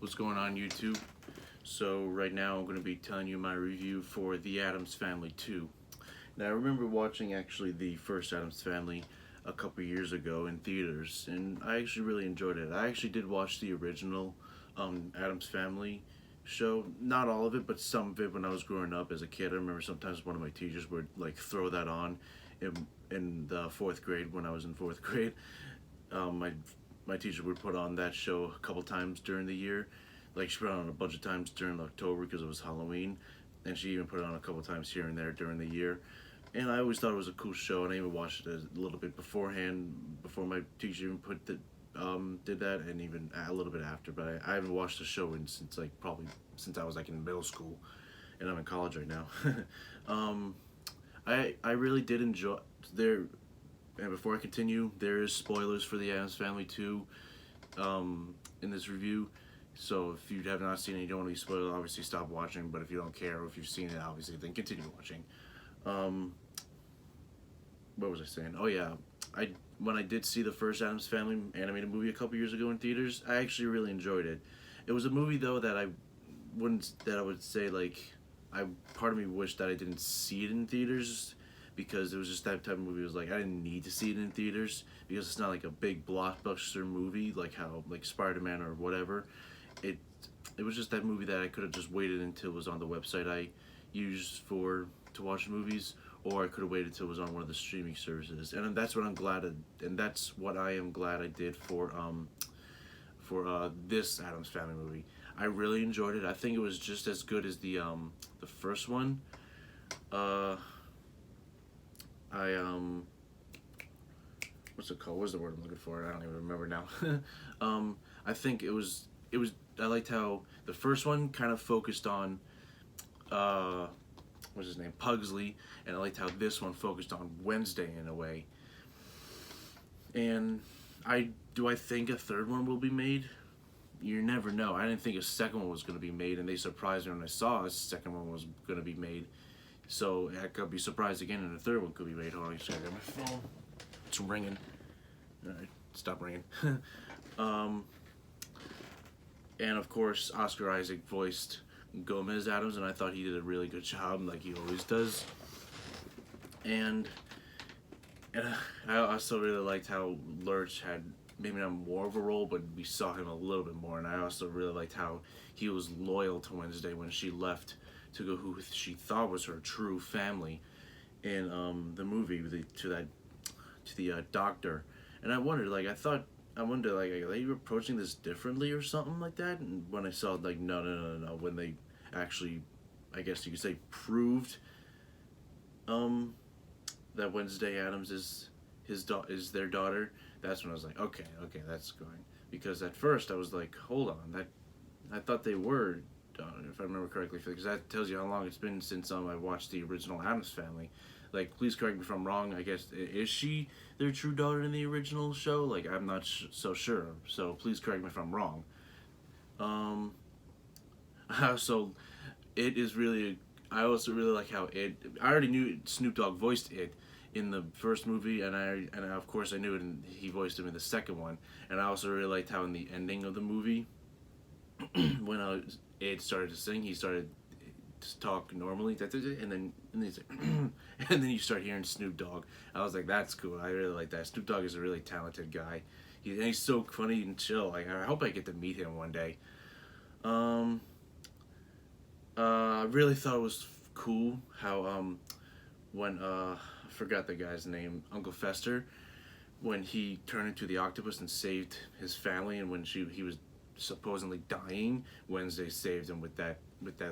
What's going on, YouTube? So right now I'm going to be telling you my review for The Addams Family 2. Now I remember watching actually the first Addams Family a couple years ago in theaters, and I actually really enjoyed it. I actually did watch the original Addams Family show, not all of it, but some of it when I was growing up as a kid. I remember sometimes one of my teachers would like throw that on in the fourth grade when I was in fourth grade. My teacher would put on that show a couple times during the year. Like she put it on a bunch of times during October because it was Halloween, and she even put it on a couple times here and there during the year. And I always thought it was a cool show, and I even watched it a little bit beforehand, before my teacher even did that, and even a little bit after. But I haven't watched the show since like probably since I was like in middle school, and I'm in college right now. um, I really did enjoy there. And before I continue, there is spoilers for the Addams Family 2 in this review. So if you have not seen it, you don't want to be spoiled, obviously stop watching. But if you don't care, or if you've seen it, obviously, then continue watching. Um, what was I saying? Oh yeah, when I did see the first Addams Family animated movie a couple years ago in theaters, I actually really enjoyed it. It was a movie though that I would say like part of me wished that I didn't see it in theaters, because it was just that type of movie. It was like I didn't need to see it in theaters because it's not like a big blockbuster movie like how like Spider-Man or whatever. It it was just that movie that I could have just waited until it was on the website I use to watch movies, or I could have waited until it was on one of the streaming services. And that's what that's what I am glad I did for this Addams Family movie. I really enjoyed it. I think it was just as good as the first one. I what's it called? What's the word I'm looking for? I don't even remember now. I think it was I liked how the first one kind of focused on what's his name, Pugsley, and I liked how this one focused on Wednesday in a way. And I think a third one will be made? You never know. I didn't think a second one was going to be made, and they surprised me when I saw a second one was going to be made. So I could be surprised again, and the third one could be made. Hold on, I gotta get my phone. It's ringing. All right, stop ringing. um, and of course, Oscar Isaac voiced Gomez Addams, and I thought he did a really good job, like he always does. And I also really liked how Lurch had maybe not more of a role, but we saw him a little bit more. And I also really liked how he was loyal to Wednesday when she left to go who she thought was her true family in the movie to the doctor. And I wondered, like, are they approaching this differently or something like that? And when I saw, like, no, when they actually, I guess you could say, proved that Wednesday Addams is their daughter, that's when I was like, okay, that's going. Because at first I was like, hold on, I thought they were, if I remember correctly, because that tells you how long it's been since I watched the original Addams Family. Like, please correct me if I'm wrong. I guess, is she their true daughter in the original show? Like, I'm not so sure. So please correct me if I'm wrong. So it is really. I also really like how I already knew Snoop Dogg voiced it in the first movie, and of course I knew it, and he voiced him in the second one. And I also really liked how in the ending of the movie, when Ed started to sing, he started to talk normally, and then he's like, and then you start hearing Snoop Dogg. I was like, that's cool. I really like that. Snoop Dogg is a really talented guy. He's so funny and chill. Like, I hope I get to meet him one day. I really thought it was cool how when I forgot the guy's name, Uncle Fester, when he turned into the octopus and saved his family, and when he was supposedly dying, Wednesday saved him with that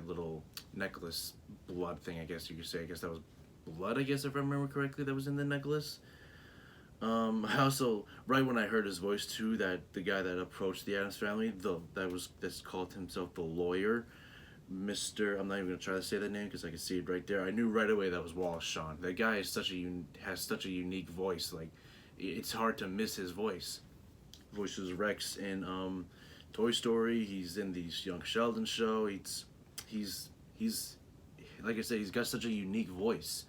little necklace blood thing, I guess you could say. I guess that was blood, I guess, if I remember correctly, that was in the necklace. I also, right when I heard his voice too, that the guy that approached the Addams Family, that's called himself the lawyer, Mr. I'm not even gonna try to say that name because I can see it right there. I knew right away that was Wallace Shawn. That guy has such a unique voice. Like, it's hard to miss his voice. Voices Rex in Toy Story. He's in the Young Sheldon show. He's like I said, he's got such a unique voice.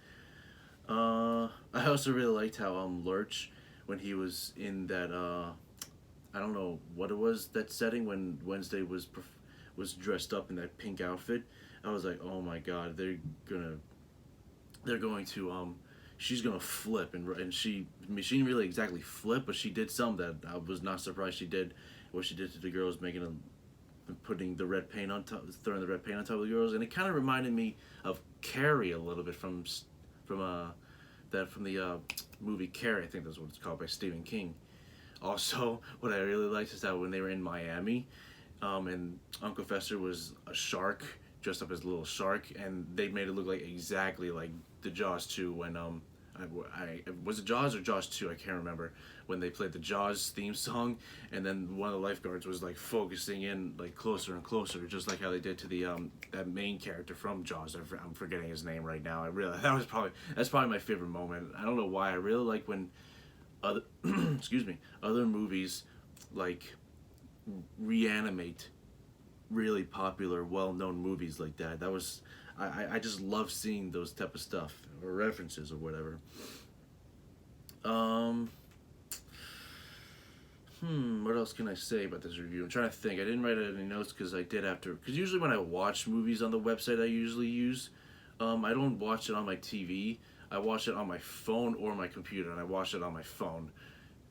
I also really liked how Lurch, when he was in that I don't know what it was, that setting when Wednesday was dressed up in that pink outfit. I was like, oh my god, gonna they're going to she's gonna flip, and I mean, she didn't really exactly flip, but she did something that I was not surprised she did. What she did to the girls, making them putting the red paint on top, throwing the red paint on top of the girls, and it kind of reminded me of Carrie a little bit from from the movie Carrie. I think that's what it's called, by Stephen King. Also, what I really liked is that when they were in Miami, and Uncle Fester was a shark dressed up as a little shark, and they made it look like exactly like the Jaws 2 when I was it Jaws or Jaws 2, I can't remember, when they played the Jaws theme song, and then one of the lifeguards was like focusing in like closer and closer, just like how they did to the that main character from Jaws. I'm forgetting his name right now. I really that's probably my favorite moment. I don't know why. I really like when other excuse me, other movies like reanimate really popular, well-known movies like that. That was I just love seeing those type of stuff or references or whatever. Um, what else can I say about this review? I'm trying to think. I didn't write any notes because I did after. Because usually when I watch movies on the website I usually use, I don't watch it on my TV. I watch it on my phone or my computer, and I watch it on my phone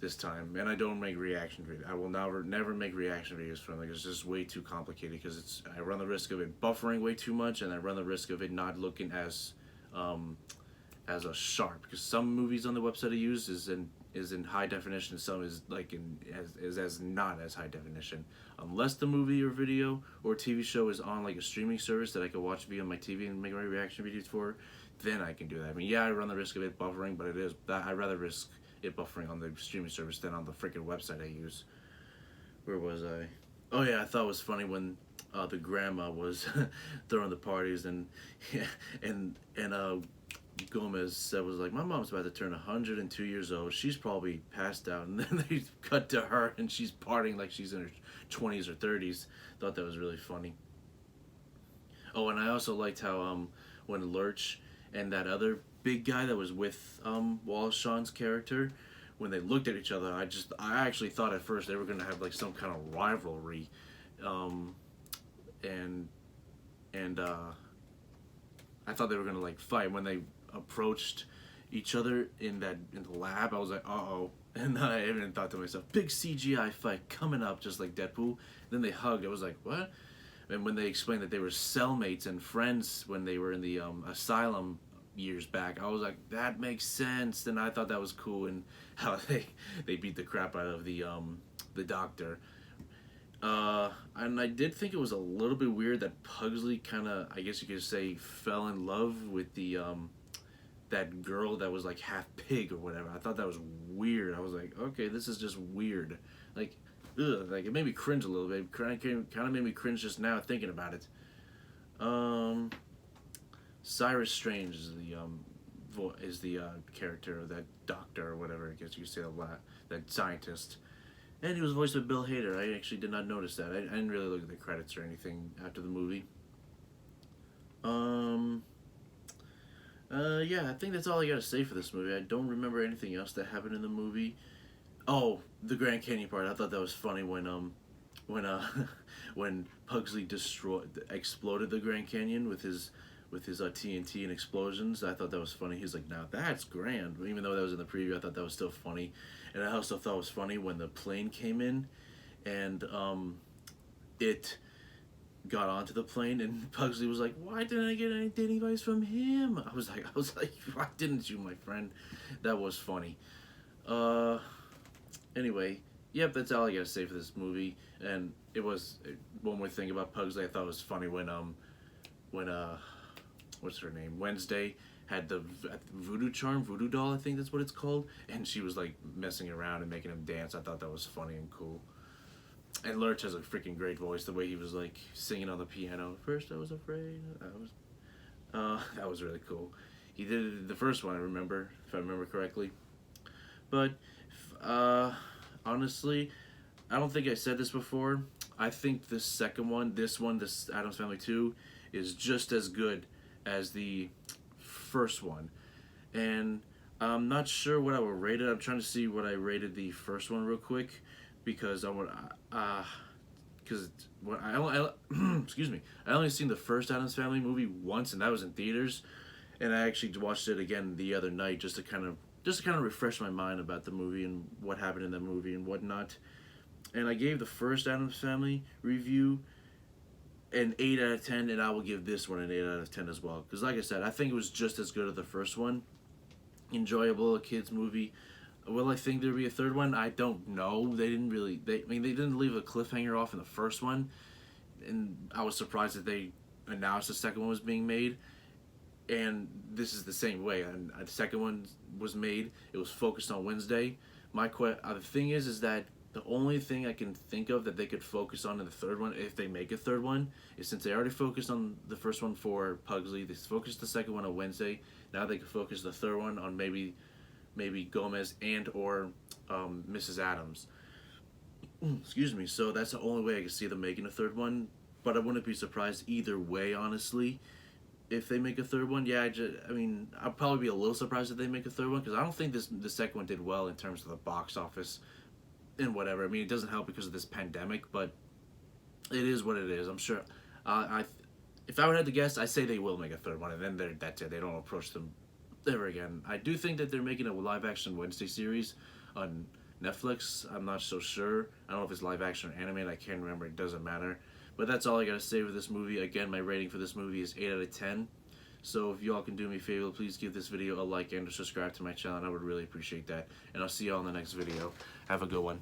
this time, and I don't make reaction videos. I will never make reaction videos from it. It's just way too complicated because I run the risk of it buffering way too much, and I run the risk of it not looking as a sharp. Because some movies on the website I use is in high definition, some is like as not as high definition. Unless the movie or video or TV show is on like a streaming service that I can watch via my TV and make my reaction videos for, then I can do that. I mean, yeah, I run the risk of it buffering, but I'd rather risk it buffering on the streaming service than on the freaking website I use. Where was I? Oh yeah, I thought it was funny when the grandma was throwing the parties, and Gomez said, was like, my mom's about to turn 102 years old. She's probably passed out, and then they cut to her and she's partying like she's in her 20s or 30s. Thought that was really funny. Oh, and I also liked how when Lurch and that other big guy that was with Wallace Shawn's character, when they looked at each other, I actually thought at first they were gonna have like some kind of rivalry, and I thought they were gonna like fight. When they approached each other in the lab, I was like, uh oh. And then I even thought to myself, big CGI fight coming up, just like Deadpool. Then they hugged. I was like, what? And when they explained that they were cellmates and friends when they were in the asylum years back, I was like, that makes sense. And I thought that was cool, and how they beat the crap out of the doctor. And I did think it was a little bit weird that Pugsley kind of, I guess you could say, fell in love with the that girl that was like half pig or whatever. I thought that was weird. I was like, okay, this is just weird. Like, ugh, like it made me cringe a little bit. Kind of made me cringe just now thinking about it. Cyrus Strange is the character of that doctor or whatever. I guess you could say that scientist. And he was voiced by Bill Hader. I actually did not notice that. I didn't really look at the credits or anything after the movie. Yeah, I think that's all I gotta say for this movie. I don't remember anything else that happened in the movie. Oh, the Grand Canyon part. I thought that was funny when when Pugsley exploded the Grand Canyon with his TNT and explosions. I thought that was funny. He's like, now that's grand. Even though that was in the preview, I thought that was still funny. And I also thought it was funny when the plane came in, and it got onto the plane, and Pugsley was like, why didn't I get any dating advice from him? I was like, why didn't you, my friend? That was funny. Anyway, yep, that's all I gotta say for this movie. And it was one more thing about Pugsley. I thought it was funny when what's her name, Wednesday, had the voodoo doll, I think that's what it's called, and she was like messing around and making him dance. I thought that was funny and cool. And Lurch has a freaking great voice. The way he was like singing on the piano. First I was afraid. That was really cool. He did the first one, I remember, if I remember correctly. But honestly, I don't think I said this before. I think this second one, this Addams Family 2, is just as good as the first one. And I'm not sure what I would rate it. I'm trying to see what I rated the first one real quick. because I want because what excuse me, I only seen the first Addams Family movie once, and that was in theaters, and I actually watched it again the other night just to kind of refresh my mind about the movie and what happened in the movie and whatnot. And I gave the first Addams Family review an 8 out of 10, and I will give this one an 8 out of 10 as well. Because, like I said, I think it was just as good as the first one. Enjoyable, a kids movie. Will I think there'll be a third one? I don't know. They didn't really. They didn't leave a cliffhanger off in the first one, and I was surprised that they announced the second one was being made. And this is the same way. And the second one was made. It was focused on Wednesday. The thing is that the only thing I can think of that they could focus on in the third one, if they make a third one, is since they already focused on the first one for Pugsley, they focused the second one on Wednesday. Now they could focus the third one on maybe Gomez and or Mrs. Addams. Excuse me. So that's the only way I can see them making a third one. But I wouldn't be surprised either way, honestly. If they make a third one, yeah, I'll probably be a little surprised if they make a third one because I don't think the second one did well in terms of the box office and whatever. I mean, it doesn't help because of this pandemic, but it is what it is. I'm sure. If I would have to guess, I say they will make a third one, and then that's it. They don't approach them ever again. I do think that they're making a live action Wednesday series on Netflix. I'm not so sure. I don't know if it's live action or animated. I can't remember. It doesn't matter. But that's all I gotta say for this movie. Again, my rating for this movie is 8 out of 10. So if y'all can do me a favor, please give this video a like and subscribe to my channel. And I would really appreciate that. And I'll see y'all in the next video. Have a good one.